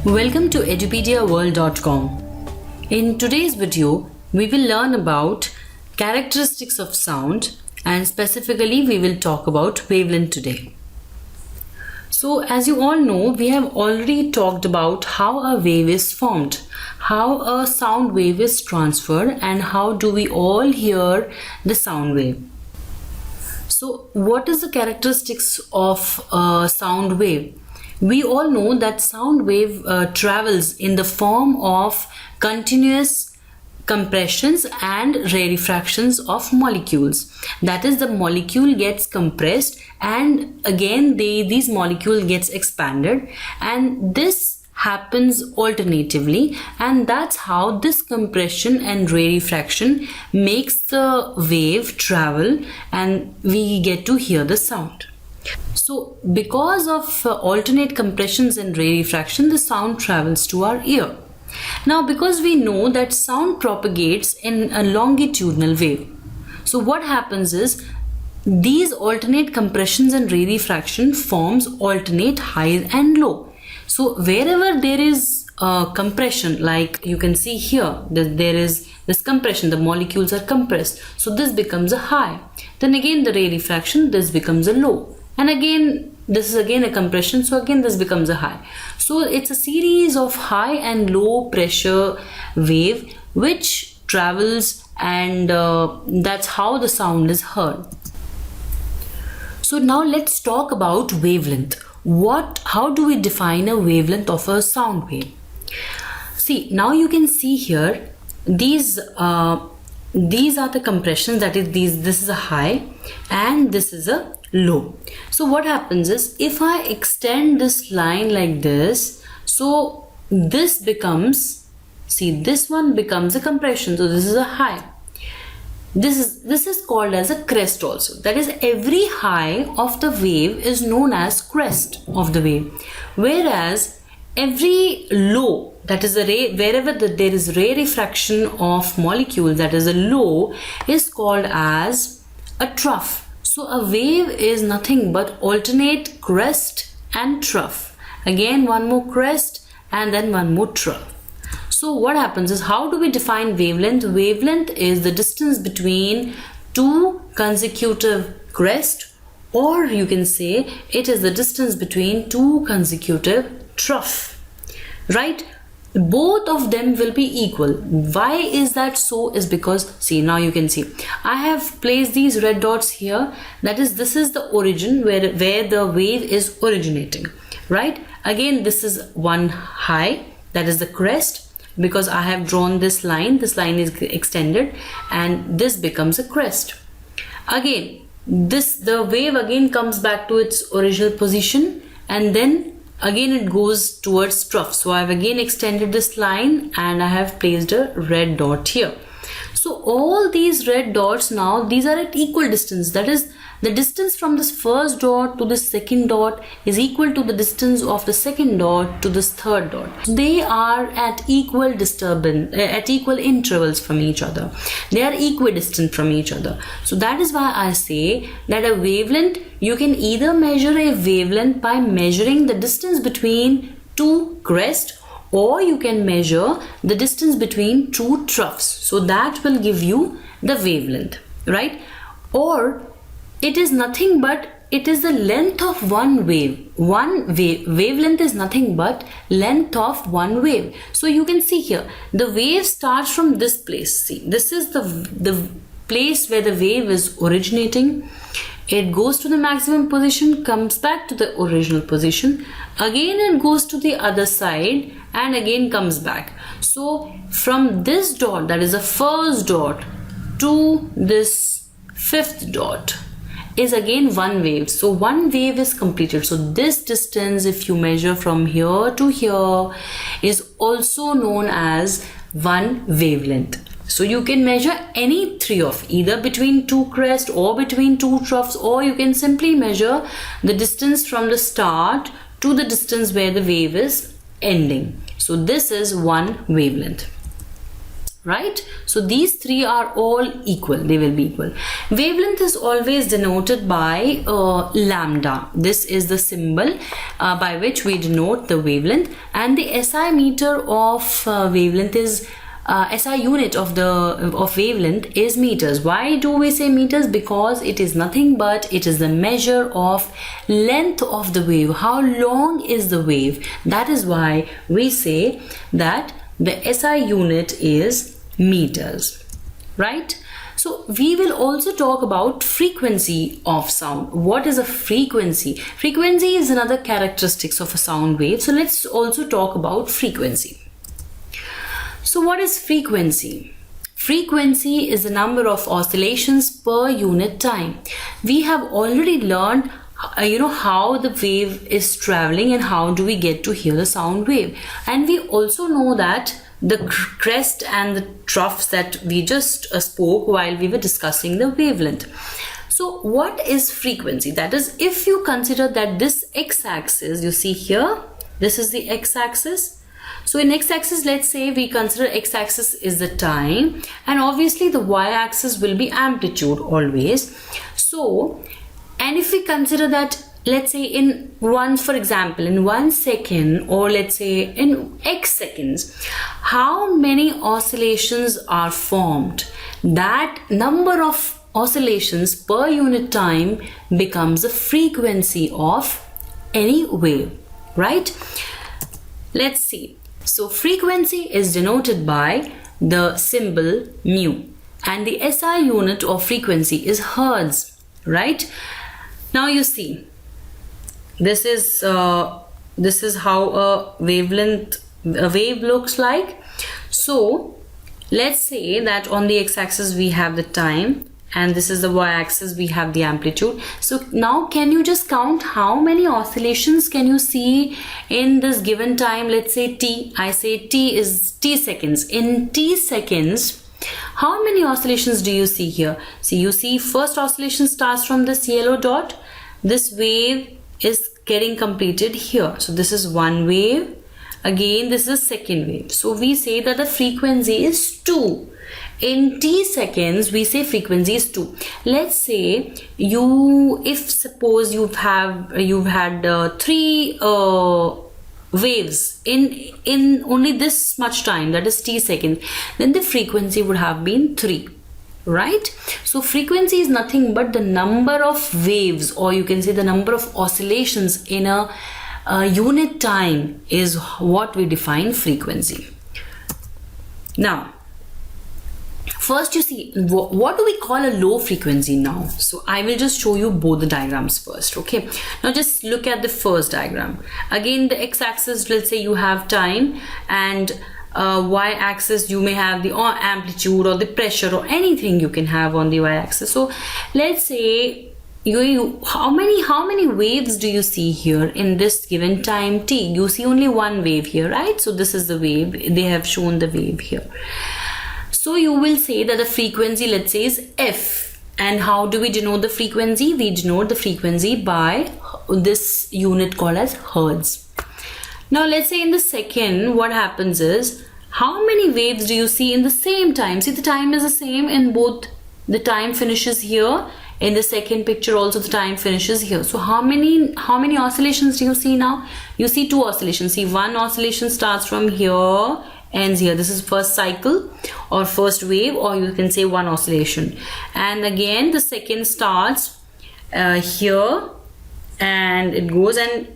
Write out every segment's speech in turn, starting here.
Welcome to edupediaworld.com. In today's video, we will learn about characteristics of sound and specifically we will talk about wavelength today. So as you all know, we have already talked about how a wave is formed, how a sound wave is transferred and how do we all hear the sound wave. So what is the characteristics of a sound wave? We all know that sound wave travels in the form of continuous compressions and rarefactions of molecules. That is, the molecule gets compressed and again these molecule gets expanded, and this happens alternatively, and that's how this compression and rarefaction makes the wave travel and we get to hear the sound. So because of alternate compressions and rarefaction, the sound travels to our ear. Now because we know that sound propagates in a longitudinal wave, so what happens is these alternate compressions and rarefaction forms alternate high and low. So wherever there is compression, like you can see here, there is this compression, the molecules are compressed, so this becomes a high. Then again the rarefaction, this becomes a low. And again, this is again a compression, so again this becomes a high. So it's a series of high and low pressure wave which travels, and that's how the sound is heard. So now let's talk about wavelength. How do we define a wavelength of a sound wave? See, now you can see here, these are the compressions, that is this is a high and this is a low. So what happens is, if I extend this line like this, so this becomes, see, this one becomes a compression, so this is a high. This is called as a crest also. That is, every high of the wave is known as crest of the wave, whereas every low, that is wherever there is rarefaction of molecules, that is a low, is called as a trough. So a wave is nothing but alternate crest and trough. Again one more crest and then one more trough. So what happens is, how do we define wavelength? Wavelength is the distance between two consecutive crests, or you can say it is the distance between two consecutive trough, right? Both of them will be equal. Why is that so? Is because, see, now you can see I have placed these red dots here. That is, this is the origin where the wave is originating, right? Again, this is one high, that is the crest, because I have drawn this line is extended and this becomes a crest. Again, the wave again comes back to its original position and then again it goes towards trough. So I have again extended this line and I have placed a red dot here. So all these red dots now, these are at equal distance. That is, the distance from this first dot to the second dot is equal to the distance of the second dot to this third dot. They are at equal intervals from each other. They are equidistant from each other. So that is why I say that a wavelength, you can either measure a wavelength by measuring the distance between two crests, or you can measure the distance between two troughs. So that will give you the wavelength, right? Or it is nothing but, it is the length of one wave. Wavelength is nothing but length of one wave. So you can see here, the wave starts from this place. See, this is the place where the wave is originating. It goes to the maximum position, comes back to the original position. Again it goes to the other side and again comes back. So from this dot, that is the first dot, to this fifth dot is again one wave. So one wave is completed. So this distance, if you measure from here to here, is also known as one wavelength. So you can measure any three of, either between two crests or between two troughs, or you can simply measure the distance from the start to the distance where the wave is ending. So this is one wavelength. right? So these three are all equal, they will be equal. Wavelength is always denoted by lambda. This is the symbol by which we denote the wavelength, and the SI meter of wavelength is SI unit of wavelength is meters. Why do we say meters? Because it is nothing but it is the measure of length of the wave. How long is the wave? That is why we say that the SI unit is meters, right? So we will also talk about frequency of sound. What is a frequency? Frequency is another characteristics of a sound wave. So let's also talk about frequency. So what is frequency? Frequency is the number of oscillations per unit time. We have already learned how the wave is traveling and how do we get to hear the sound wave. And we also know that the crest and the troughs that we just spoke while we were discussing the wavelength. So what is frequency? That is, if you consider that this x-axis, you see here, this is the x-axis. So in x-axis, let's say we consider x-axis is the time, and obviously the y-axis will be amplitude always. So, and if we consider that, let's say for example, in 1 second, or let's say in x seconds, how many oscillations are formed? That number of oscillations per unit time becomes the frequency of any wave, right? Let's see. So frequency is denoted by the symbol mu, and the SI unit of frequency is hertz, right? Now you see, this is how a wave looks like. So let's say that on the x-axis we have the time, and this is the y-axis, we have the amplitude. So now can you just count how many oscillations can you see in this given time? Let's say t. I say t is t seconds. In t seconds, how many oscillations do you see here? See, you see first oscillation starts from this yellow dot. This wave is getting completed here. So this is one wave. Again, this is a second wave. So we say that the frequency is 2. In t seconds, we say frequency is 2. Let's say suppose you've had 3 waves in only this much time, that is t seconds, then the frequency would have been 3, right? So frequency is nothing but the number of waves, or you can say the number of oscillations in a unit time is what we define frequency. Now, first, you see, what do we call a low frequency now? So I will just show you both the diagrams first, okay? Now just look at the first diagram. Again, the x-axis, let's say you have time, and y-axis you may have the amplitude or the pressure or anything you can have on the y-axis. So let's say how many waves do you see here in this given time t? You see only one wave here, right? So this is the wave. They have shown the wave here. So you will say that the frequency, let's say, is f. And how do we denote the frequency? We denote the frequency by this unit called as hertz. Now let's say in the second, what happens is, how many waves do you see in the same time? See, the time is the same in both. The time finishes here. In the second picture also the time finishes here. So how many oscillations do you see now? You see 2 oscillations. See, one oscillation starts from here, ends here. This is first cycle or first wave, or you can say one oscillation. And again the second starts here and it goes, and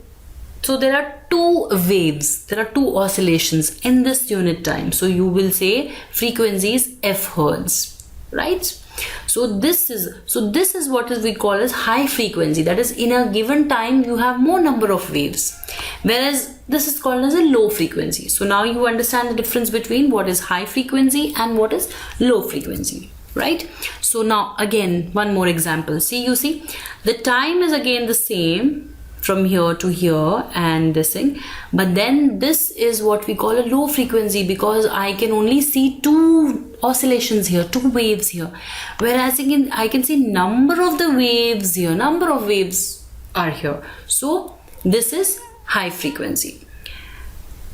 so there are 2 waves, there are 2 oscillations in this unit time. So you will say frequency is f hertz, right? So this is what we call as high frequency. That is, in a given time you have more number of waves, whereas this is called as a low frequency. So now you understand the difference between what is high frequency and what is low frequency, right? So now again, one more example. See, you see the time is again the same from here to here and this thing, but then this is what we call a low frequency, because I can only see 2 oscillations here, 2 waves here, whereas again I can see number of the waves here, number of waves are here. So this is high frequency,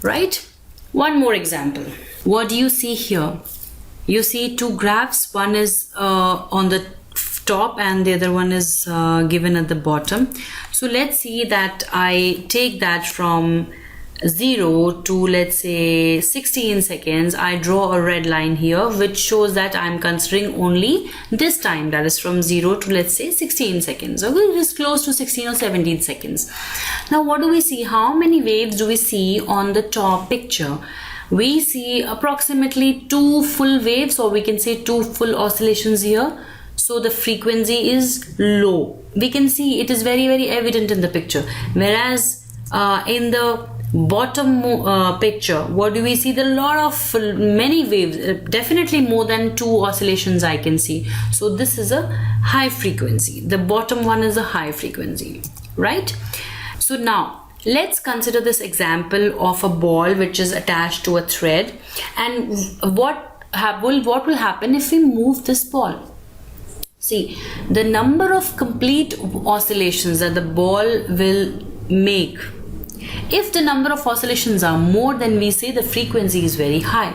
right? One more example. What do you see here? you see two graphs. One is on the top and the other one is given at the bottom. So let's see that I take that from 0 to, let's say, 16 seconds. I draw a red line here which shows that I'm considering only this time, that is from 0 to, let's say, 16 seconds. Okay, it is close to 16 or 17 seconds. Now what do we see? How many waves do we see on the top picture? We see approximately 2 full waves, or we can say 2 full oscillations here. So the frequency is low. We can see it is very evident in the picture. Whereas in the bottom picture, what do we see? There are a lot of many waves, definitely more than 2 oscillations I can see. So this is a high frequency. The bottom one is a high frequency, right? So now let's consider this example of a ball which is attached to a thread, and what will happen if we move this ball? See, the number of complete oscillations that the ball will make, if the number of oscillations are more, then we say the frequency is very high.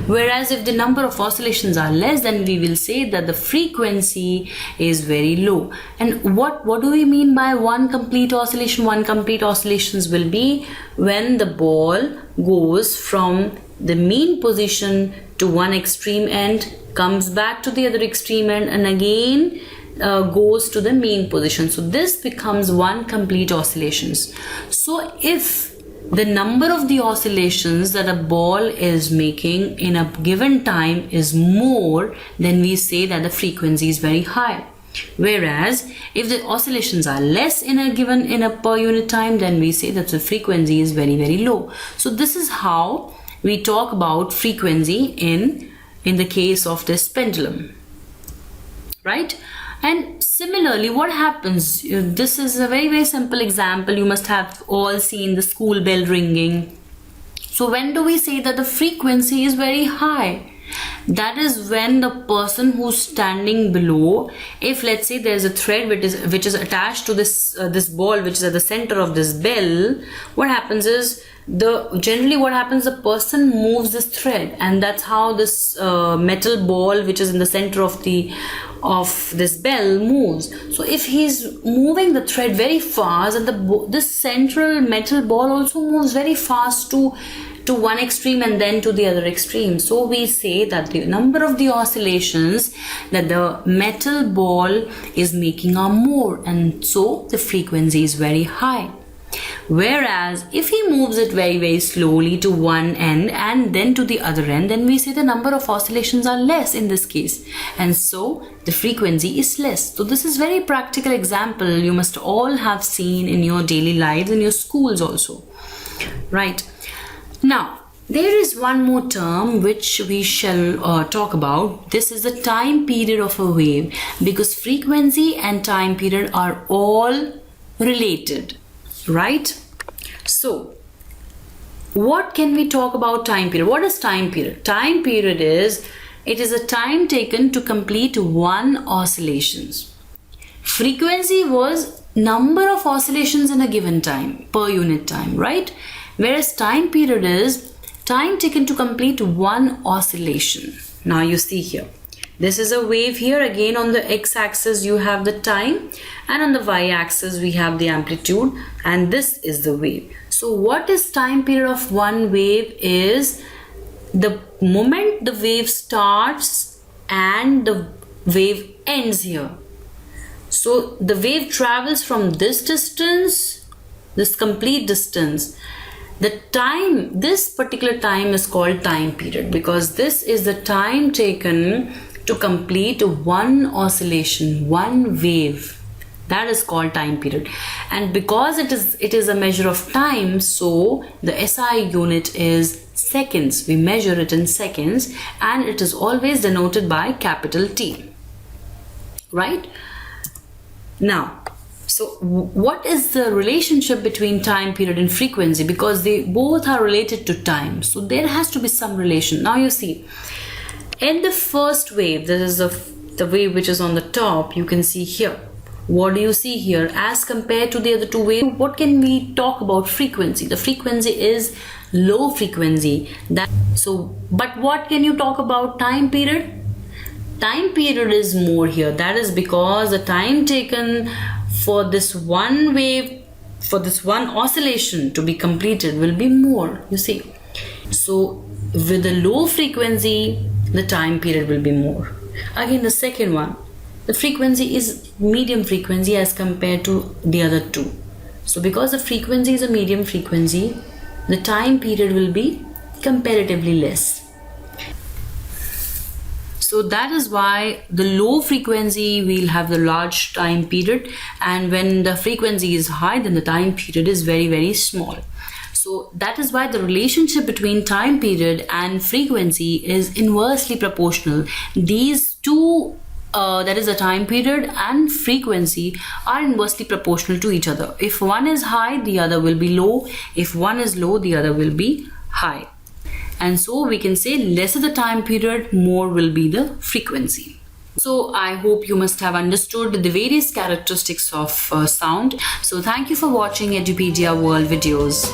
Whereas if the number of oscillations are less, then we will say that the frequency is very low. And what do we mean by one complete oscillation? One complete oscillations will be when the ball goes from the mean position to one extreme end, comes back to the other extreme end, and again goes to the mean position. So this becomes one complete oscillations. So if the number of the oscillations that a ball is making in a given time is more, then we say that the frequency is very high. Whereas if the oscillations are less in a per unit time, then we say that the frequency is very low. So this is how we talk about frequency in the case of this pendulum, right? And similarly, what happens? This is a very simple example. You must have all seen the school bell ringing. So when do we say that the frequency is very high? That is when the person who's standing below, if let's say there's a thread which is attached to this ball which is at the center of this bell, what happens is generally the person moves this thread, and that's how this metal ball which is in the center of this bell moves. So if he's moving the thread very fast, and this central metal ball also moves very fast to one extreme and then to the other extreme. So we say that the number of the oscillations that the metal ball is making are more, and so the frequency is very high. Whereas if he moves it very slowly to one end and then to the other end, then we say the number of oscillations are less in this case, and so the frequency is less. So this is very practical example you must all have seen in your daily lives, in your schools also, right? Now there is one more term which we shall talk about. This is the time period of a wave, because frequency and time period are all related, right? So what can we talk about time period? What is time period? Time period is a time taken to complete one oscillations. Frequency was number of oscillations in a given time, per unit time, right? Whereas time period is time taken to complete one oscillation. Now you see here, this is a wave here. Again, on the x-axis you have the time, and on the y-axis we have the amplitude, and this is the wave. So what is time period of one wave? Is the moment the wave starts and the wave ends here. So the wave travels from this distance, this complete distance. The time, this particular time is called time period, because this is the time taken to complete one oscillation, one wave. That is called time period. And because it is a measure of time, so the SI unit is seconds. We measure it in seconds, and it is always denoted by capital T, right? Now, so what is the relationship between time period and frequency? Because they both are related to time, so there has to be some relation. Now you see, in the first wave, this is the wave which is on the top, you can see here. what do you see here? As compared to the other two waves, what can we talk about? Frequency. The frequency is low frequency. But what can you talk about? Time period. Time period is more here. That is because the time taken for this one wave, for this one oscillation to be completed will be more, you see. So with the low frequency, the time period will be more. Again, the second one, the frequency is medium frequency as compared to the other two. So because the frequency is a medium frequency, the time period will be comparatively less. So that is why the low frequency will have the large time period, and when the frequency is high, then the time period is very, very small. So that is why the relationship between time period and frequency is inversely proportional. These two, that is the time period and frequency, are inversely proportional to each other. If one is high, the other will be low. If one is low, the other will be high. And so we can say lesser the time period, more will be the frequency. So I hope you must have understood the various characteristics of sound. So thank you for watching Edupedia World videos.